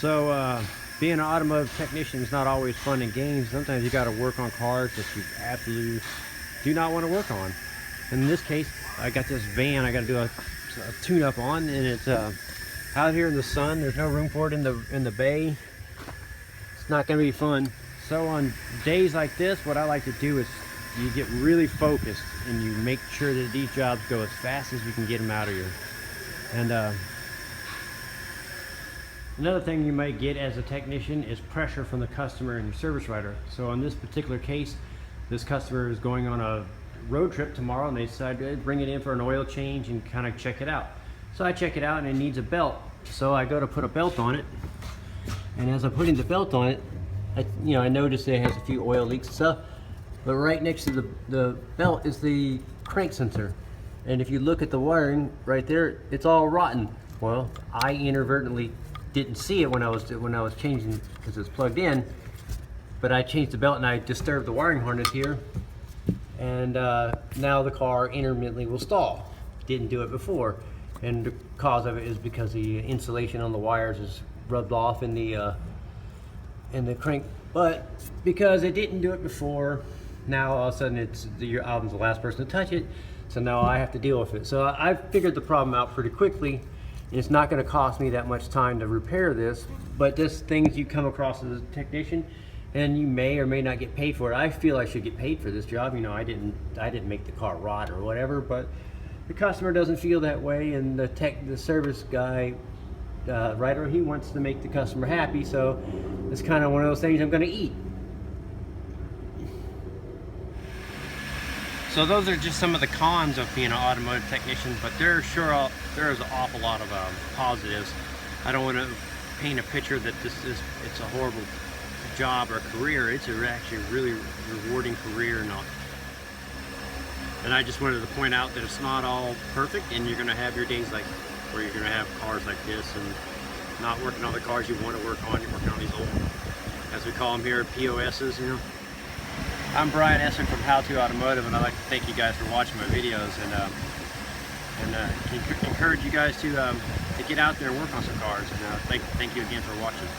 Being an automotive technician is not always fun and games. Sometimes you got to work on cars that you absolutely do not want to work on. And in this case, I got this van I got to do a tune-up on, and it's out here in the sun. There's no room for it in the bay. It's not going to be fun. So on days like this, what I like to do is you get really focused and you make sure that these jobs go as fast as you can get them out of here. And another thing you might get as a technician is pressure from the customer and your service writer. So in this particular case, this customer is going on a road trip tomorrow, and they decided to bring it in for an oil change and kind of check it out. So I check it out, and it needs a belt. So I go to put a belt on it, and as I'm putting the belt on it, I notice it has a few oil leaks and stuff. But right next to the belt is the crank sensor, and if you look at the wiring right there, it's all rotten. Well, I inadvertently didn't see it when I was changing because it's plugged in, but I changed the belt and I disturbed the wiring harness here, and now the car intermittently will stall. Didn't do it before, and the cause of it is because the insulation on the wires is rubbed off in the crank. But because it didn't do it before, now all of a sudden your album's the last person to touch it, so now I have to deal with it. So I figured the problem out pretty quickly. It's not going to cost me that much time to repair this, but just things you come across as a technician, and you may or may not get paid for it. I feel I should get paid for this job. I didn't make the car rot or whatever, but the customer doesn't feel that way, and the service guy, writer, he wants to make the customer happy. So it's kind of one of those things I'm going to eat. So those are just some of the cons of being an automotive technician, but there's an awful lot of positives. I don't want to paint a picture that it's a horrible job or career. It's actually a really rewarding career, and I just wanted to point out that it's not all perfect, and you're going to have your days like where you're going to have cars like this and not working on the cars you want to work on. You're working on these old, as we call them here, POSs. I'm Brian Essen from How To Automotive, and I'd like to thank you guys for watching my videos, and encourage you guys to get out there and work on some cars. And thank you again for watching.